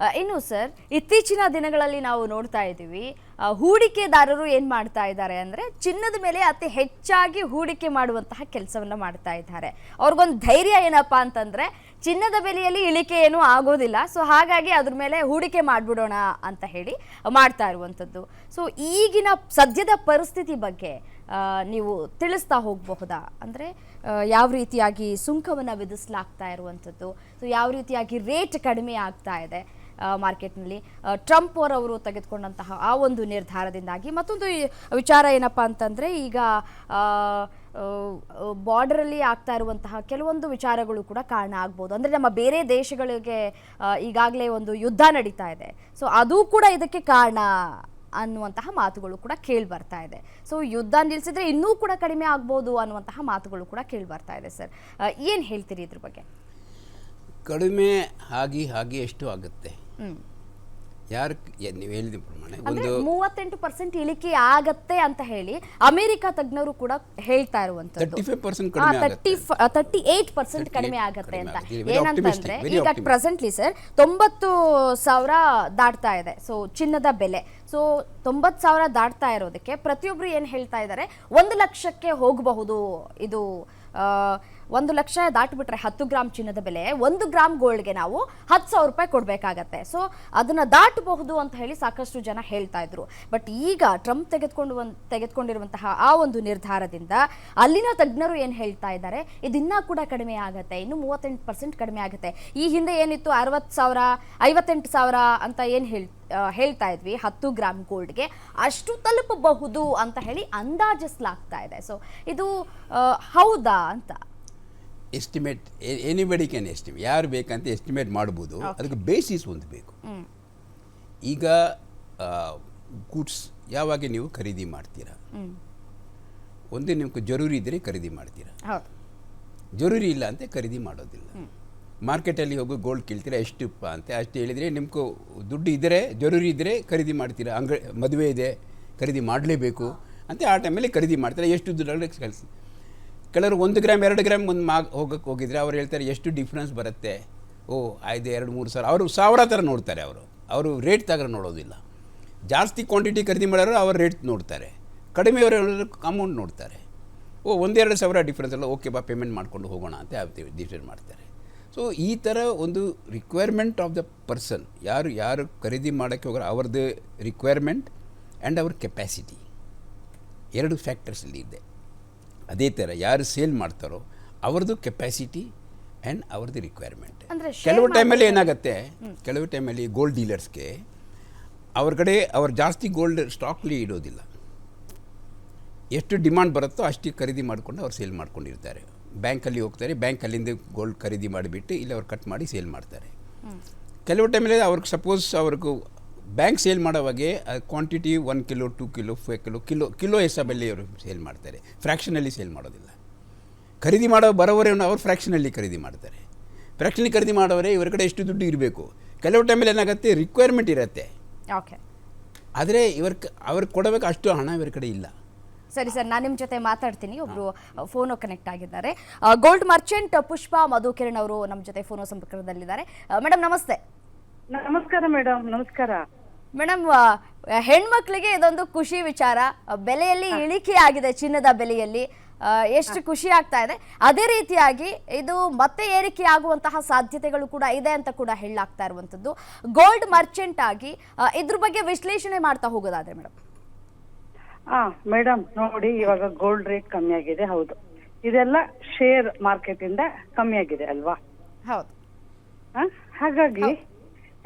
ಇನ್ನು ಸರ್ ಇತ್ತೀಚಿನ ದಿನಗಳಲ್ಲಿ ನಾವು ನೋಡ್ತಾ ಇದ್ದೀವಿ ಹೂಡಿಕೆದಾರರು ಏನು ಮಾಡ್ತಾ ಇದ್ದಾರೆ ಅಂದರೆ ಚಿನ್ನದ ಮೇಲೆ ಅತಿ ಹೆಚ್ಚಾಗಿ ಹೂಡಿಕೆ ಮಾಡುವಂತಹ ಕೆಲಸವನ್ನು ಮಾಡ್ತಾ ಇದ್ದಾರೆ. ಅವ್ರಿಗೊಂದು ಧೈರ್ಯ ಏನಪ್ಪಾ ಅಂತಂದರೆ ಚಿನ್ನದ ಬೆಲೆಯಲ್ಲಿ ಇಳಿಕೆ ಏನೂ ಆಗೋದಿಲ್ಲ, ಸೊ ಹಾಗಾಗಿ ಅದ್ರ ಮೇಲೆ ಹೂಡಿಕೆ ಮಾಡಿಬಿಡೋಣ ಅಂತ ಹೇಳಿ ಮಾಡ್ತಾ ಇರುವಂಥದ್ದು. ಸೊ ಈಗಿನ ಸದ್ಯದ ಪರಿಸ್ಥಿತಿ ಬಗ್ಗೆ ನೀವು ತಿಳಿಸ್ತಾ ಹೋಗಬಹುದಾ? ಅಂದರೆ ಯಾವ ರೀತಿಯಾಗಿ ಸುಂಕವನ್ನು ವಿಧಿಸಲಾಗ್ತಾ ಇರುವಂಥದ್ದು, ಸೊ ಯಾವ ರೀತಿಯಾಗಿ ರೇಟ್ ಕಡಿಮೆ ಆಗ್ತಾ ಇದೆ ಮಾರ್ಕೆಟ್ನಲ್ಲಿ ಟ್ರಂಪ್ ಅವರು ತೆಗೆದುಕೊಂಡಂತಹ ಆ ಒಂದು ನಿರ್ಧಾರದಿಂದಾಗಿ. ಮತ್ತೊಂದು ವಿಚಾರ ಏನಪ್ಪ ಅಂತಂದರೆ ಈಗ ಬಾರ್ಡರಲ್ಲಿ ಆಗ್ತಾ ಇರುವಂತಹ ಕೆಲವೊಂದು ವಿಚಾರಗಳು ಕೂಡ ಕಾರಣ ಆಗ್ಬೋದು. ಅಂದರೆ ನಮ್ಮ ಬೇರೆ ದೇಶಗಳಿಗೆ ಈಗಾಗಲೇ ಒಂದು ಯುದ್ಧ ನಡೀತಾ ಇದೆ, ಸೊ ಅದು ಕೂಡ ಇದಕ್ಕೆ ಕಾರಣ ಅನ್ನುವಂತಹ ಮಾತುಗಳು ಕೂಡ ಕೇಳಿ ಬರ್ತಾ ಇದೆ. ಸೊ ಯುದ್ಧ ನಿಲ್ಲಿಸಿದ್ರೆ ಇನ್ನೂ ಕೂಡ ಕಡಿಮೆ ಆಗ್ಬೋದು ಅನ್ನುವಂತಹ ಮಾತುಗಳು ಕೂಡ ಕೇಳಿ ಬರ್ತಾ ಇದೆ. ಸರ್ ಏನು ಹೇಳ್ತೀರಿ ಇದ್ರ ಬಗ್ಗೆ? ಕಡಿಮೆ ಆಗಿ ಎಷ್ಟು ಆಗುತ್ತೆ? ಯಾರು ನೀವು ಹೇಳಿದ ಪ್ರಮಾಣ ಒಂದು 38% ಇಳಿಕೆ ಆಗತ್ತೆ ಅಂತ ಹೇಳಿ ಅಮೆರಿಕ ತಜ್ಞರು ಕೂಡ ಹೇಳ್ತಾ ಇರುವಂತದ್ದು. 38% ಕಡಿಮೆ ಆಗತ್ತೆ ಅಂತ. ಏನಂತಂದ್ರೆ ಈಗ ಪ್ರೆಸೆಂಟ್ಲಿ ಸರ್ 90,000 ದಾಟ್ತಾ ಇದೆ ಸೊ ಚಿನ್ನದ ಬೆಲೆ. ಸೊ 90,000 ದಾಟ್ತಾ ಇರೋದಕ್ಕೆ ಪ್ರತಿಯೊಬ್ರು ಏನ್ ಹೇಳ್ತಾ ಇದ್ದಾರೆ, 1 ಲಕ್ಷಕ್ಕೆ ಹೋಗಬಹುದು. ಇದು 1 ಲಕ್ಷ ದಾಟ್ಬಿಟ್ರೆ 10 ಗ್ರಾಮ್ ಚಿನ್ನದ ಬೆಲೆ 1 ಗ್ರಾಮ್ ಗೋಲ್ಡ್ಗೆ ನಾವು 10,000 ರೂಪಾಯಿ ಕೊಡಬೇಕಾಗತ್ತೆ. ಸೊ ಅದನ್ನ ದಾಟಬಹುದು ಅಂತ ಹೇಳಿ ಸಾಕಷ್ಟು ಜನ ಹೇಳ್ತಾ ಇದ್ರು. ಬಟ್ ಈಗ ಟ್ರಂಪ್ ತೆಗೆದುಕೊಂಡಿರುವಂತಹ ಆ ಒಂದು ನಿರ್ಧಾರದಿಂದ ಅಲ್ಲಿನ ತಜ್ಞರು ಏನ್ ಹೇಳ್ತಾ ಇದ್ದಾರೆ, ಇದನ್ನ ಕೂಡ ಕಡಿಮೆ ಆಗತ್ತೆ, ಇನ್ನು 38% ಕಡಿಮೆ ಆಗುತ್ತೆ. ಈ ಹಿಂದೆ ಏನಿತ್ತು 60,000 58,000 ಅಂತ ಏನ್ ಹೇಳ್ತಾ ಇದ್ವಿ 10 ಗ್ರಾಮ್ ಗೋಲ್ಡ್ಗೆ, ಅಷ್ಟು ತಲುಪಬಹುದು ಅಂತ ಹೇಳಿ ಅಂದಾಜಿಸಲಾಗ್ತಾ ಇದೆ. ಸೊ ಇದು ಹೌದಾ ಅಂತ ಎಸ್ಟಿಮೇಟ್ ಎನಿಬಡಿ ಕ್ಯಾನ್ ಎಸ್ಟಿಮೇಟ್, ಯಾರು ಬೇಕಂತ ಎಸ್ಟಿಮೇಟ್ ಮಾಡ್ಬೋದು. ಅದಕ್ಕೆ ಬೇಸಿಸ್ ಒಂದು ಬೇಕು. ಈಗ ಗೂಡ್ಸ್ ಯಾವಾಗ ನೀವು ಖರೀದಿ ಮಾಡ್ತೀರಾ, ಒಂದೇ ನಿಮ್ಗೆ ಜರೂರಿ ಇದ್ದರೆ ಖರೀದಿ ಮಾಡ್ತೀರಾ, ಜರೂರಿ ಇಲ್ಲ ಅಂತ ಖರೀದಿ ಮಾಡೋದಿಲ್ಲ. ಮಾರ್ಕೆಟಲ್ಲಿ ಹೋಗಿ ಗೋಲ್ಡ್ ಕೇಳ್ತೀರಾ ಎಷ್ಟುಪ್ಪ ಅಂತ, ಅಷ್ಟು ಹೇಳಿದರೆ ನಿಮ್ಗೆ ದುಡ್ಡು ಇದ್ದರೆ ಜರೂರಿ ಇದ್ದರೆ ಖರೀದಿ ಮಾಡ್ತೀರಾ. ಮದುವೆ ಇದೆ ಖರೀದಿ ಮಾಡಲೇಬೇಕು ಅಂತ ಆ ಟೈಮಲ್ಲಿ ಖರೀದಿ ಮಾಡ್ತಾರೆ. ಎಷ್ಟು ದುಡ್ಡು ಕಳಿಸಿ. ಕೆಲವರು 1 ಗ್ರಾಮ್ 2 ಗ್ರಾಮ್ ಒಂದು ಹೋಗಕ್ಕೆ ಹೋಗಿದ್ರೆ ಅವ್ರು ಹೇಳ್ತಾರೆ ಎಷ್ಟು ಡಿಫ್ರೆನ್ಸ್ ಬರುತ್ತೆ, ಓ ಆಯ್ತು 2-3 ಸಾವಿರ. ಅವರು 1000 ಥರ ನೋಡ್ತಾರೆ. ಅವರು ರೇಟ್ ತಗೊಂಡು ನೋಡೋದಿಲ್ಲ. ಜಾಸ್ತಿ ಕ್ವಾಂಟಿಟಿ ಖರೀದಿ ಮಾಡೋರು ಅವ್ರ ರೇಟ್ ನೋಡ್ತಾರೆ, ಕಡಿಮೆಯವರು ಅಮೌಂಟ್ ನೋಡ್ತಾರೆ. ಓ 1-2 ಸಾವಿರ ಡಿಫ್ರೆನ್ಸ್ ಅಲ್ಲ, ಓಕೆ ಬಾ ಪೇಮೆಂಟ್ ಮಾಡ್ಕೊಂಡು ಹೋಗೋಣ ಅಂತ ಡಿಸೈಡ್ ಮಾಡ್ತಾರೆ. ಸೊ ಈ ಥರ ಒಂದು ರಿಕ್ವೈರ್ಮೆಂಟ್ ಆಫ್ ದ ಪರ್ಸನ್, ಯಾರು ಖರೀದಿ ಮಾಡೋಕ್ಕೆ ಹೋಗೋರು ಅವ್ರದ್ದು ರಿಕ್ವೈರ್ಮೆಂಟ್ ಆ್ಯಂಡ್ ಅವ್ರ ಕೆಪ್ಯಾಸಿಟಿ 2 ಫ್ಯಾಕ್ಟರ್ಸಲ್ಲಿ ಇದೆ. ಅದೇ ಥರ ಯಾರು ಸೇಲ್ ಮಾಡ್ತಾರೋ ಅವ್ರದ್ದು ಕೆಪ್ಯಾಸಿಟಿ ಆ್ಯಂಡ್ ಅವ್ರದ್ದು ರಿಕ್ವೈರ್ಮೆಂಟ್. ಕೆಲವು ಟೈಮಲ್ಲಿ ಏನಾಗುತ್ತೆ, ಕೆಲವು ಟೈಮಲ್ಲಿ ಗೋಲ್ಡ್ ಡೀಲರ್ಸ್ಗೆ ಅವ್ರ ಕಡೆ ಅವ್ರು ಜಾಸ್ತಿ ಗೋಲ್ಡ್ ಸ್ಟಾಕ್ಲಿ ಇಡೋದಿಲ್ಲ. ಎಷ್ಟು ಡಿಮಾಂಡ್ ಬರುತ್ತೋ ಅಷ್ಟು ಖರೀದಿ ಮಾಡಿಕೊಂಡು ಅವ್ರು ಸೇಲ್ ಮಾಡ್ಕೊಂಡಿರ್ತಾರೆ. ಬ್ಯಾಂಕಲ್ಲಿ ಹೋಗ್ತಾರೆ, ಬ್ಯಾಂಕಲ್ಲಿಂದ ಗೋಲ್ಡ್ ಖರೀದಿ ಮಾಡಿಬಿಟ್ಟು ಇಲ್ಲಿ ಅವ್ರು ಕಟ್ ಮಾಡಿ ಸೇಲ್ ಮಾಡ್ತಾರೆ. ಕೆಲವು ಟೈಮಲ್ಲಿ ಅವ್ರಿಗೆ ಸಪೋಸ್ ಅವ್ರಿಗೂ ಬ್ಯಾಂಕ್ ಸೇಲ್ ಮಾಡೋವಾಗೆ ಕ್ವಾಂಟಿಟಿ 1 ಕಿಲೋ 2 ಕಿಲೋ 5 ಕಿಲೋ ಹೆಸರಲ್ಲಿ ಅವರು ಸೇಲ್ ಮಾಡ್ತಾರೆ, ಫ್ರ್ಯಾಕ್ಷನಲ್ಲಿ ಸೇಲ್ ಮಾಡೋದಿಲ್ಲ. ಖರೀದಿ ಮಾಡೋ ಬರೋವರೇನು ಅವ್ರು ಫ್ರ್ಯಾಕ್ಷನಲ್ಲಿ ಖರೀದಿ ಮಾಡ್ತಾರೆ. ಫ್ರ್ಯಾಕ್ಷನಲ್ಲಿ ಖರೀದಿ ಮಾಡೋವರೇ ಇವ್ರ ಕಡೆ ಎಷ್ಟು ದುಡ್ಡು ಇರಬೇಕು. ಕೆಲವು ಟೈಮಲ್ಲಿ ಏನಾಗುತ್ತೆ, ರಿಕ್ವೈರ್ಮೆಂಟ್ ಇರುತ್ತೆ, ಆದರೆ ಅವ್ರಿಗೆ ಕೊಡಬೇಕು ಅಷ್ಟು ಹಣ ಇವ್ರ ಕಡೆ ಇಲ್ಲ. ಸರಿ ಸರ್, ನಾನು ನಿಮ್ಮ ಜೊತೆ ಮಾತಾಡ್ತೀನಿ. ಒಬ್ರು ಫೋನು ಕನೆಕ್ಟ್ ಆಗಿದ್ದಾರೆ. ಗೋಲ್ಡ್ ಮರ್ಚೆಂಟ್ ಪುಷ್ಪಾ ಮಧುಕಿರಣ್ ಅವರು ನಮ್ಮ ಜೊತೆ ಫೋನು ಸಂಪರ್ಕದಲ್ಲಿದ್ದಾರೆ. ಮೇಡಮ್ ನಮಸ್ತೆ. ನಮಸ್ಕಾರ ಮೇಡಮ್. ನಮಸ್ಕಾರ ಮೇಡಮ್. ಹೆಣ್ಮಕ್ಳಿಗೆ ಇದೊಂದು ಖುಷಿ ವಿಚಾರ, ಬೆಲೆಯಲ್ಲಿ ಇಳಿಕೆ ಆಗಿದೆ ಚಿನ್ನದ ಬೆಲೆಯಲ್ಲಿ, ಎಷ್ಟು ಖುಷಿ ಆಗ್ತಾ ಇದೆ. ಅದೇ ರೀತಿಯಾಗಿ ಇದು ಮತ್ತೆ ಏರಿಕೆ ಆಗುವಂತಹ ಸಾಧ್ಯತೆಗಳು ಕೂಡ ಇದೆ ಅಂತ ಕೂಡ ಹೇಳಲಾಗ್ತಾ ಇರುವಂತದ್ದು. ಗೋಲ್ಡ್ ಮರ್ಚೆಂಟ್ ಆಗಿ ಇದ್ರ ಬಗ್ಗೆ ವಿಶ್ಲೇಷಣೆ ಮಾಡ್ತಾ ಹೋಗೋದಾದ್ರೆ ಮೇಡಮ್. ಮೇಡಮ್ ನೋಡಿ, ಇವಾಗ ಗೋಲ್ಡ್ ರೇಟ್ ಕಮ್ಮಿ ಆಗಿದೆ, ಹೌದು. ಇದೆಲ್ಲ ಶೇರ್ ಮಾರ್ಕೆಟ್ ಇಂದ ಕಮ್ಮಿ ಆಗಿದೆ ಅಲ್ವಾ? ಹೌದು. ಹಾಗಾಗಿ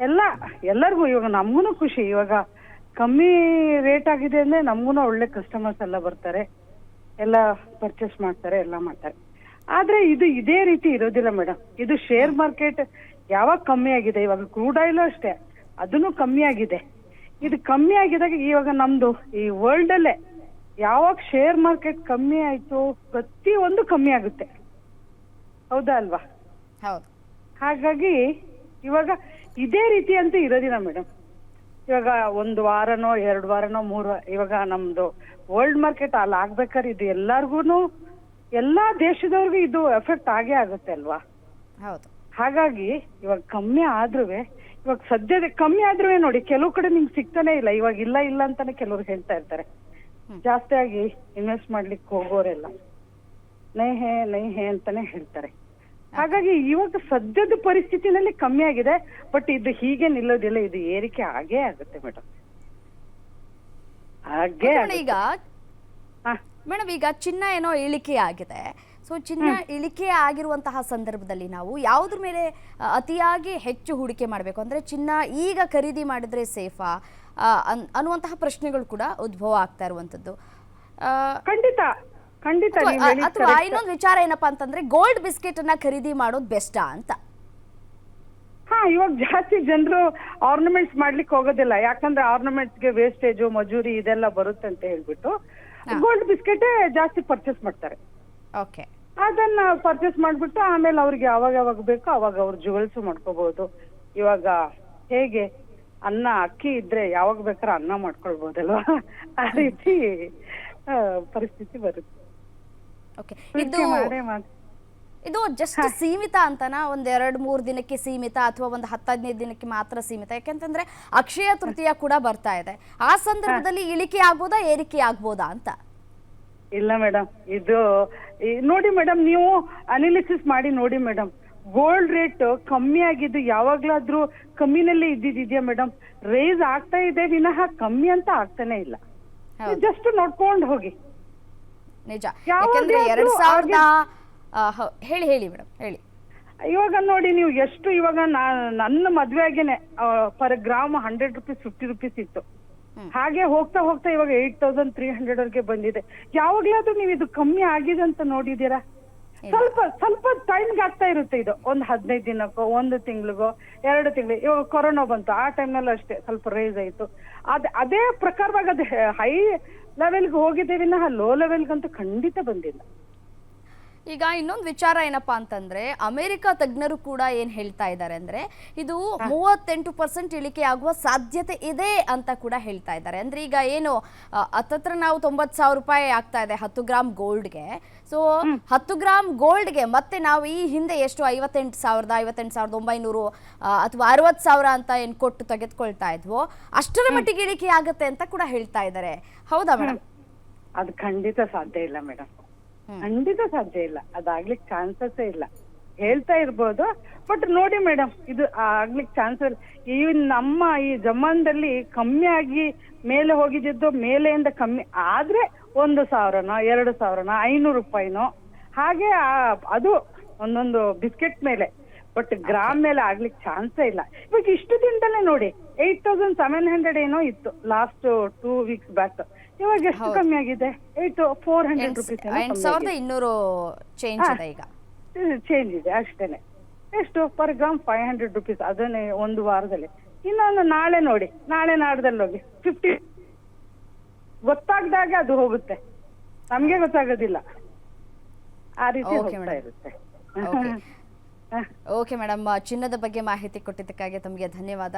ಎಲ್ಲರಿಗೂ ಇವಾಗ ನಮ್ಗೂ ಖುಷಿ. ಇವಾಗ ಕಮ್ಮಿ ರೇಟ್ ಆಗಿದೆ ಅಂದ್ರೆ ನಮ್ಗೂ ಒಳ್ಳೆ ಕಸ್ಟಮರ್ಸ್ ಎಲ್ಲ ಬರ್ತಾರೆ, ಎಲ್ಲ ಪರ್ಚೇಸ್ ಮಾಡ್ತಾರೆ, ಎಲ್ಲ ಮಾಡ್ತಾರೆ. ಆದ್ರೆ ಇದು ಇದೇ ರೀತಿ ಇರೋದಿಲ್ಲ ಮೇಡಮ್. ಇದು ಶೇರ್ ಮಾರ್ಕೆಟ್ ಯಾವಾಗ ಕಮ್ಮಿ ಆಗಿದೆ, ಇವಾಗ ಕ್ರೂಡ್ ಆಯಿಲ್ ಅಷ್ಟೇ, ಅದನ್ನು ಕಮ್ಮಿ ಆಗಿದೆ. ಇದು ಕಮ್ಮಿ ಆಗಿದಾಗ ಇವಾಗ ನಮ್ದು ಈ ವರ್ಲ್ಡ್ ಅಲ್ಲೇ ಯಾವಾಗ ಶೇರ್ ಮಾರ್ಕೆಟ್ ಕಮ್ಮಿ ಆಯ್ತು ಪ್ರತಿಯೊಂದು ಕಮ್ಮಿ ಆಗುತ್ತೆ, ಹೌದಾ ಅಲ್ವಾ? ಹೌದು. ಹಾಗಾಗಿ ಇವಾಗ ಇದೇ ರೀತಿ ಅಂತ ಇರೋದಿಲ್ಲ ಮೇಡಮ್. ಇವಾಗ 1 ವಾರನೋ 2 ವಾರನೋ 3 ಇವಾಗ ನಮ್ದು ವರ್ಲ್ಡ್ ಮಾರ್ಕೆಟ್ ಅಲ್ಲಿ ಆಗ್ಬೇಕಾದ್ರೆ ಇದು ಎಲ್ಲಾರ್ಗು ಎಲ್ಲಾ ದೇಶದವ್ರಿಗೂ ಇದು ಎಫೆಕ್ಟ್ ಆಗೇ ಆಗುತ್ತೆ ಅಲ್ವಾ? ಹೌದು. ಹಾಗಾಗಿ ಇವಾಗ ಕಮ್ಮಿ ಆದ್ರೂ ಇವಾಗ ಸದ್ಯದ ಕಮ್ಮಿ ಆದ್ರೂ ನೋಡಿ ಕೆಲವು ಕಡೆ ನಿಮ್ಗೆ ಸಿಗ್ತಾನೆ ಇಲ್ಲ, ಇವಾಗ ಇಲ್ಲ ಇಲ್ಲ ಅಂತಾನೆ ಕೆಲವ್ರು ಹೇಳ್ತಾ ಇರ್ತಾರೆ. ಜಾಸ್ತಿ ಆಗಿ ಇನ್ವೆಸ್ಟ್ ಮಾಡ್ಲಿಕ್ಕೆ ಹೋಗೋರೆಲ್ಲ ನೈ ಹೇ ಅಂತಾನೆ ಹೇಳ್ತಾರೆ. ಹಾಗಾಗಿ ಇವಾಗ ಸದ್ಯದ ಪರಿಸ್ಥಿತಿನಲ್ಲಿ ಕಮ್ಮಿ ಆಗಿದೆ, ಬಟ್ ಇದು ಹೀಗೆ ನಿಲ್ಲೋದಿಲ್ಲ, ಇದು ಏರಿಕೆ ಆಗೇ ಆಗುತ್ತೆ ಮೇಡಮ್, ಹಾಗೆ ಈಗ ಮೇಡಮ್ ಈಗ ಚಿನ್ನ ಏನೋ ಇಳಿಕೆ ಆಗಿದೆ. ಸೊ ಚಿನ್ನ ಇಳಿಕೆ ಆಗಿರುವಂತಹ ಸಂದರ್ಭದಲ್ಲಿ ನಾವು ಯಾವುದ್ರ ಮೇಲೆ ಅತಿಯಾಗಿ ಹೆಚ್ಚು ಹೂಡಿಕೆ ಮಾಡಬೇಕು, ಅಂದ್ರೆ ಚಿನ್ನ ಈಗ ಖರೀದಿ ಮಾಡಿದ್ರೆ ಸೇಫಾ ಅನ್ನುವಂತಹ ಪ್ರಶ್ನೆಗಳು ಕೂಡ ಉದ್ಭವ ಆಗ್ತಾ ಇರುವಂತದ್ದು. ಖಂಡಿತ ಖಂಡಿತ ಅಥವಾ ಇನ್ನೊಂದು ವಿಚಾರ ಏನಪ್ಪಾ ಅಂತಂದ್ರೆ ಗೋಲ್ಡ್ ಬಿಸ್ಕೆಟ್ ಅನ್ನ ಖರೀದಿ ಮಾಡೋದು ಬೆಸ್ಟಾ ಅಂತ. ಇವಾಗ ಜಾಸ್ತಿ ಜನರು ಆರ್ನಮೆಂಟ್ಸ್ ಮಾಡ್ಲಿಕ್ಕೆ ಹೋಗೋದಿಲ್ಲ, ಯಾಕಂದ್ರೆ ಆರ್ನಮೆಂಟ್ಸ್ಗೆ ವೇಸ್ಟೇಜು ಮಜೂರಿ ಇದೆಲ್ಲ ಬರುತ್ತೆ ಅಂತ ಹೇಳ್ಬಿಟ್ಟು ಗೋಲ್ಡ್ ಬಿಸ್ಕೆಟ್ ಜಾಸ್ತಿ ಪರ್ಚೇಸ್ ಮಾಡ್ತಾರೆ. ಓಕೆ, ಅದನ್ನ ಪರ್ಚೇಸ್ ಮಾಡ್ಬಿಟ್ಟು ಆಮೇಲೆ ಅವ್ರಿಗೆ ಯಾವಾಗ ಯಾವಾಗ ಬೇಕೋ ಅವಾಗ ಅವ್ರು ಜುವೆಲ್ಸ್ ಮಾಡ್ಕೋಬಹುದು. ಇವಾಗ ಹೇಗೆ ಅನ್ನ ಅಕ್ಕಿ ಇದ್ರೆ ಯಾವಾಗ ಬೇಕಾದ್ರೆ ಅನ್ನ ಮಾಡ್ಕೊಳ್ಬಹುದಲ್ವಾ, ಆ ರೀತಿ ಪರಿಸ್ಥಿತಿ ಬರುತ್ತೆ. ಓಕೆ, ಇದು ಜಸ್ಟ್ ಸೀಮಿತ ಅಂತನಾ, ಒಂದ್ 2-3 ದಿನಕ್ಕೆ ಸೀಮಿತ ಅಥವಾ ಒಂದು 10-15 ದಿನಕ್ಕೆ ಮಾತ್ರ ಸೀಮಿತ? ಯಾಕೆಂತಂದ್ರೆ ಅಕ್ಷಯ ತೃತೀಯ ಕೂಡ ಬರ್ತಾ ಇದೆ, ಆ ಸಂದರ್ಭದಲ್ಲಿ ಇಳಿಕೆ ಆಗ್ಬೋದಾ ಏರಿಕೆ ಆಗ್ಬೋದಾ ಅಂತ? ಇಲ್ಲ ಮೇಡಮ್, ಇದು ನೋಡಿ ಮೇಡಮ್, ನೀವು ಅನಾಲಿಸಿಸ್ ಮಾಡಿ ನೋಡಿ ಮೇಡಮ್, ಗೋಲ್ಡ್ ರೇಟ್ ಕಮ್ಮಿ ಆಗಿದ್ದು ಯಾವಾಗ್ಲಾದ್ರೂ ಕಮ್ಮಿನಲ್ಲಿ ಇದ್ದಿದ್ಯಾ ಮೇಡಮ್? ರೈಸ್ ಆಗ್ತಾ ಇದೆ ವಿನಃ ಕಮ್ಮಿ ಅಂತ ಆಗ್ತಾನೆ ಇಲ್ಲ. ಜಸ್ಟ್ ನೋಡ್ಕೊಂಡು ಹೋಗಿ. ನಿಜ, ಯಾಕಂದ್ರೆ 2000 ಹೇಳಿ ಮೇಡಮ್ ಹೇಳಿ. ಇವಾಗ ನೋಡಿ ನೀವು ಎಷ್ಟು, ಇವಾಗ ನನ್ನ ಮದ್ವೆಗೇನೆ ಪರ್ ಗ್ರಾಮ್ 100 ರೂಪೀಸ್ 50 ರೂಪೀಸ್ ಇತ್ತು, ಹಾಗೆ ಹೋಗ್ತಾ ಹೋಗ್ತಾ ಇವಾಗ 8300 ವರೆಗೆ ಬಂದಿದೆ. ಯಾವಾಗ್ಲಾದ್ರೂ ನೀವು ಇದು ಕಮ್ಮಿ ಆಗಿದೆ ಅಂತ ನೋಡಿದೀರಾ? ಸ್ವಲ್ಪ ಟೈಮ್ಗೆ ಆಗ್ತಾ ಇರುತ್ತೆ ಇದು, ಒಂದು 15 ದಿನಕ್ಕೋ 1 ತಿಂಗಳಿಗೋ 2 ತಿಂಗಳು. ಇವಾಗ ಕೊರೋನಾ ಬಂತು, ಆ ಟೈಮ್ನಲ್ಲೂ ಅಷ್ಟೇ ಸ್ವಲ್ಪ ರೈಸ್ ಆಯ್ತು. ಅದೇ ಪ್ರಕಾರವಾಗಿ ಅದು ಹೈ ಲೆವೆಲ್ಗೆ ಹೋಗಿದೆ ವಿನಃ ಲೋ ಲೆವೆಲ್ಗಂತೂ ಖಂಡಿತ ಬಂದಿಲ್ಲ. ಈಗ ಇನ್ನೊಂದು ವಿಚಾರ ಏನಪ್ಪಾ ಅಂತಂದ್ರೆ ಅಮೆರಿಕ ತಜ್ಞರು ಕೂಡ ಏನ್ ಹೇಳ್ತಾ ಇದ್ದಾರೆ ಅಂದ್ರೆ ಇದು 38% ಇಳಿಕೆ ಆಗುವ ಸಾಧ್ಯತೆ ಇದೆ ಅಂತ ಕೂಡ ಹೇಳ್ತಾ ಇದ್ದಾರೆ. ಅಂದ್ರೆ ಈಗ ಏನು ಹತ್ತತ್ರ ನಾವು 90,000 ರೂಪಾಯಿ ಆಗ್ತಾ ಇದೆ 10 ಗ್ರಾಮ್ ಗೋಲ್ಡ್ಗೆ. ಸೊ 10 ಗ್ರಾಮ್ ಗೋಲ್ಡ್ಗೆ ಮತ್ತೆ ನಾವು ಈ ಹಿಂದೆ ಎಷ್ಟು 58,900 ಅಥವಾ 60,000 ಅಂತ ಏನ್ ಕೊಟ್ಟು ತೆಗೆದುಕೊಳ್ತಾ ಇದ್ವೋ ಅಷ್ಟರ ಮಟ್ಟಿಗೆ ಇಳಿಕೆ ಆಗುತ್ತೆ ಅಂತ ಕೂಡ ಹೇಳ್ತಾ ಇದ್ದಾರೆ. ಹೌದಾ ಮೇಡಮ್? ಅದು ಖಂಡಿತ ಸಾಧ್ಯ ಇಲ್ಲ ಮೇಡಮ್, ಖಂಡಿತ ಸಾಧ್ಯ ಇಲ್ಲ, ಅದಾಗ್ಲಿಕ್ಕೆ ಚಾನ್ಸಸ್ ಇಲ್ಲ. ಹೇಳ್ತಾ ಇರ್ಬೋದು, ಬಟ್ ನೋಡಿ ಮೇಡಮ್, ಇದು ಆಗ್ಲಿಕ್ಕೆ ಚಾನ್ಸ್ ಇಲ್ಲ. ಈ ನಮ್ಮ ಈ ಜಮಾನದಲ್ಲಿ ಕಮ್ಮಿ ಆಗಿ ಮೇಲೆ ಹೋಗಿದ್ದು, ಮೇಲೆಯಿಂದ ಕಮ್ಮಿ ಆದ್ರೆ 1,000ನೋ 2,000ನೋ 500 ರೂಪಾಯಿನೋ ಹಾಗೆ ಅದು ಒಂದೊಂದು ಬಿಸ್ಕೆಟ್ ಮೇಲೆ, ಬಟ್ ಗ್ರಾಮ್ ಮೇಲೆ ಆಗ್ಲಿಕ್ಕೆ ಚಾನ್ಸೇ ಇಲ್ಲ. ಇವಾಗ ಇಷ್ಟು ದಿನದಲ್ಲೇ ನೋಡಿ 8,700 ಏನೋ ಇತ್ತು ಲಾಸ್ಟ್ 2 ವೀಕ್ಸ್ ಬ್ಯಾಕ್. ಇವಾಗ ಎಷ್ಟು ಕಮ್ಮಿ ಆಗಿದೆ? 400 ರೂಪೀಸ್ 8,200 ಚೇಂಜ್ ಇದೆ ಈಗ, ಚೇಂಜ್ ಇದೆ ಅಷ್ಟೇನೆ. ಎಷ್ಟು ಪರ್ ಗ್ರಾಮ್ 500 ರೂಪೀಸ್, ಅದನ್ನೇ ಒಂದು ವಾರದಲ್ಲಿ. ಇನ್ನೊಂದು ನಾಳೆ ನೋಡಿ, ನಾಳೆ ನಾಡ್ದಲ್ಲಿ ಹೋಗಿ 50 ಗೊತ್ತಾಗ್ದಾಗ ಅದು ಹೋಗುತ್ತೆ, ನಮ್ಗೆ ಗೊತ್ತಾಗೋದಿಲ್ಲ, ಆ ರೀತಿ ಹೋಗ್ತಾ ಇರುತ್ತೆ. ಓಕೆ ಮೇಡಮ್, ಚಿನ್ನದ ಬಗ್ಗೆ ಮಾಹಿತಿ ಕೊಟ್ಟಿದ್ದಕ್ಕಾಗಿ ತಮಗೆ ಧನ್ಯವಾದ.